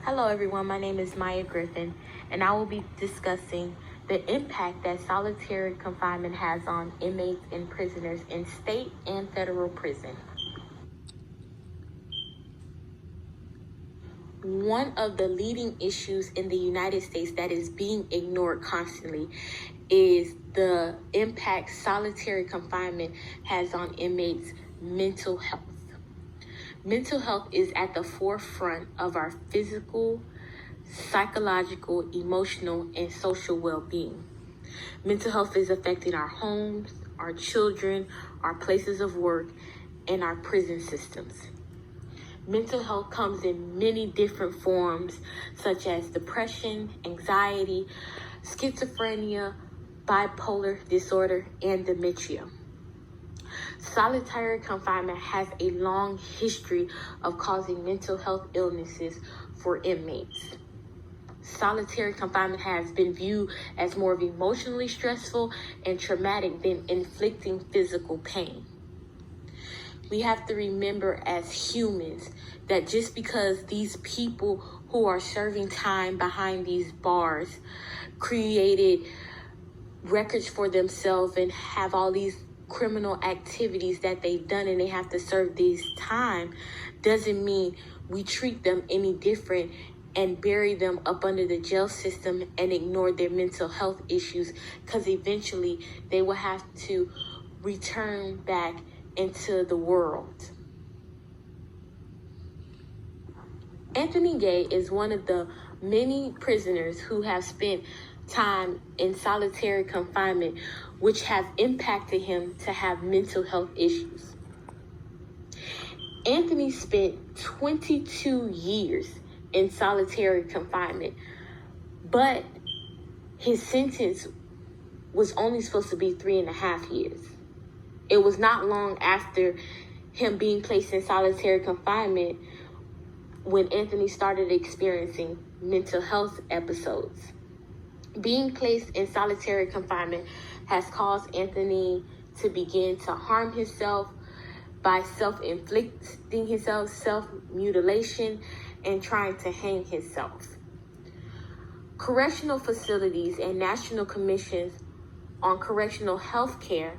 Hello everyone, my name is Maya Griffin, and I will be discussing the impact that solitary confinement has on inmates and prisoners in state and federal prison. One of the leading issues in the United States that is being ignored constantly is the impact solitary confinement has on inmates' mental health. Mental health is at the forefront of our physical, psychological, emotional, and social well-being. Mental health is affecting our homes, our children, our places of work, and our prison systems. Mental health comes in many different forms, such as depression, anxiety, schizophrenia, bipolar disorder, and dementia. Solitary confinement has a long history of causing mental health illnesses for inmates. Solitary confinement has been viewed as more of emotionally stressful and traumatic than inflicting physical pain. We have to remember as humans that just because these people who are serving time behind these bars created records for themselves and have all these criminal activities that they've done and they have to serve this time, doesn't mean we treat them any different and bury them up under the jail system and ignore their mental health issues, because eventually they will have to return back into the world. Anthony Gay is one of the many prisoners who have spent time in solitary confinement, which have impacted him to have mental health issues. Anthony spent 22 years in solitary confinement, but his sentence was only supposed to be 3.5 years. It was not long after him being placed in solitary confinement when Anthony started experiencing mental health episodes. Being placed in solitary confinement has caused Anthony to begin to harm himself by self-inflicting himself, self-mutilation, and trying to hang himself. Correctional facilities and national commissions on correctional health care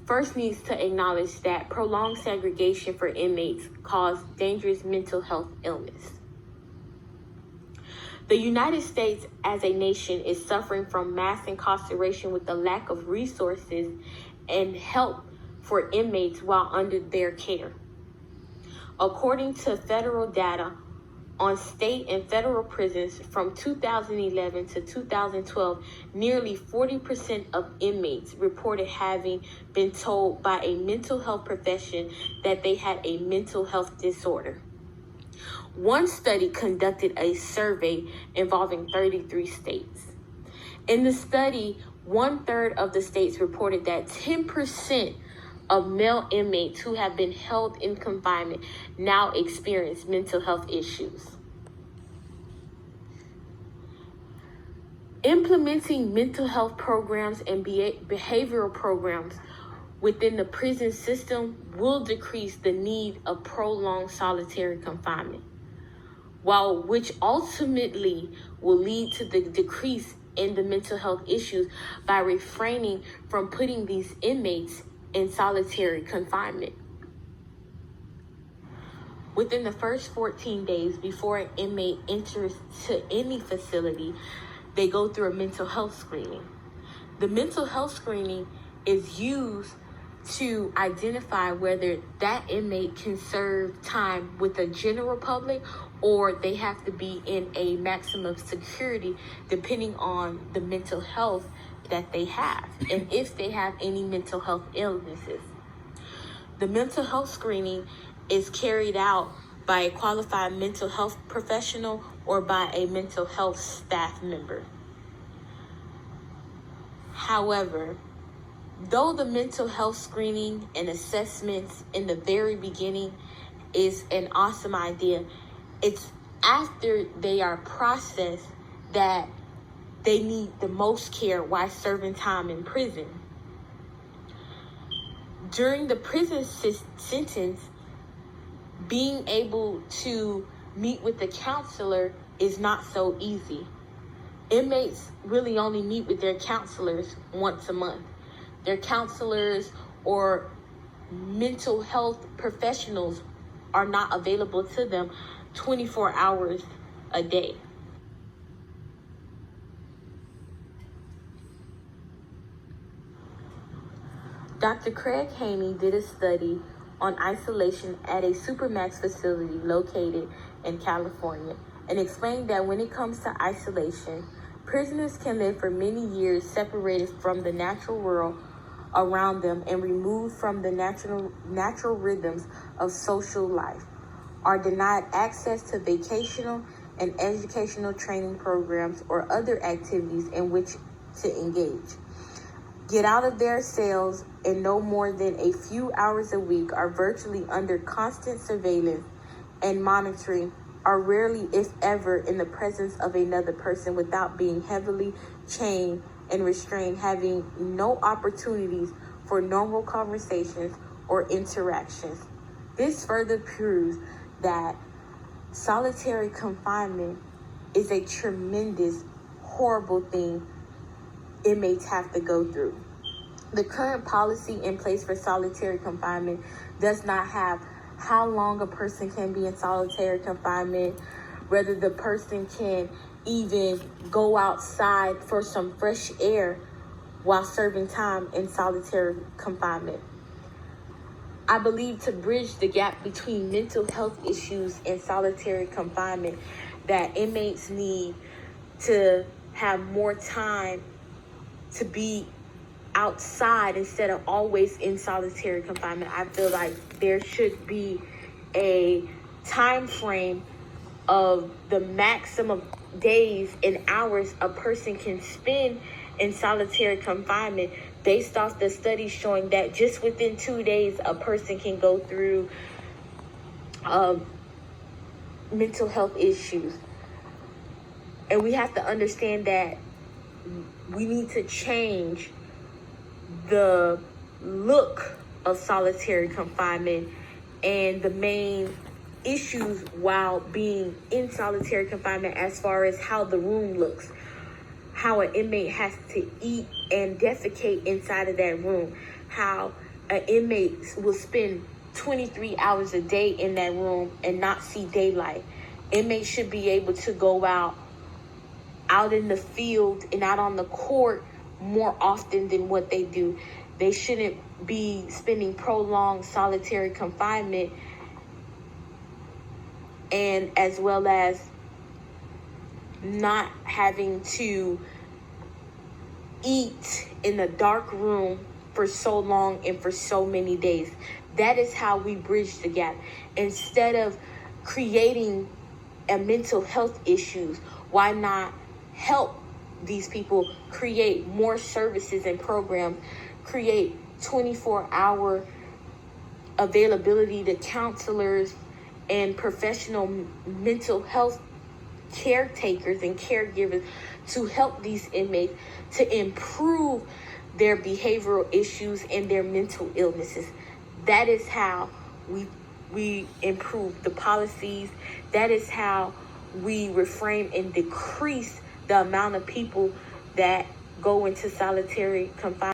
first needs to acknowledge that prolonged segregation for inmates cause dangerous mental health illness. The United States as a nation is suffering from mass incarceration with the lack of resources and help for inmates while under their care. According to federal data on state and federal prisons from 2011 to 2012, nearly 40% of inmates reported having been told by a mental health professional that they had a mental health disorder. One study conducted a survey involving 33 states. In the study, 1/3 of the states reported that 10% of male inmates who have been held in confinement now experience mental health issues. Implementing mental health programs and behavioral programs within the prison system will decrease the need of prolonged solitary confinement, which ultimately will lead to the decrease in the mental health issues by refraining from putting these inmates in solitary confinement. Within the first 14 days before an inmate enters to any facility, they go through a mental health screening. The mental health screening is used to identify whether that inmate can serve time with the general public or they have to be in a maximum security depending on the mental health that they have and if they have any mental health illnesses. The mental health screening is carried out by a qualified mental health professional or by a mental health staff member. However, though the mental health screening and assessments in the very beginning is an awesome idea, it's after they are processed that they need the most care while serving time in prison. During the prison sentence, being able to meet with the counselor is not so easy. Inmates really only meet with their counselors once a month. Their counselors or mental health professionals are not available to them 24 hours a day. Dr. Craig Haney did a study on isolation at a supermax facility located in California and explained that when it comes to isolation, prisoners can live for many years separated from the natural world around them and removed from the natural rhythms of social life, are denied access to vocational and educational training programs or other activities in which to engage. Get out of their cells in no more than a few hours a week, are virtually under constant surveillance and monitoring, are rarely, if ever, in the presence of another person without being heavily chained and restrained, having no opportunities for normal conversations or interactions. This further proves that solitary confinement is a tremendous, horrible thing inmates have to go through. The current policy in place for solitary confinement does not have how long a person can be in solitary confinement, whether the person can even go outside for some fresh air while serving time in solitary confinement. I believe to bridge the gap between mental health issues and solitary confinement, that inmates need to have more time to be outside instead of always in solitary confinement. I feel like there should be a time frame of the maximum days and hours a person can spend in solitary confinement, based off the studies showing that just within 2 days a person can go through mental health issues. And we have to understand that we need to change the look of solitary confinement and the main issues while being in solitary confinement, as far as how the room looks, how an inmate has to eat and defecate inside of that room, how an inmate will spend 23 hours a day in that room and not see daylight. Inmates should be able to go out in the field and out on the court more often than what they do. They shouldn't be spending prolonged solitary confinement, and as well as not having to eat in a dark room for so long and for so many days. That is how we bridge the gap. Instead of creating a mental health issues, why not help these people create more services and programs, create 24-hour availability to counselors and professional mental health caretakers and caregivers to help these inmates to improve their behavioral issues and their mental illnesses. That is how we improve the policies. That is how we reframe and decrease the amount of people that go into solitary confinement.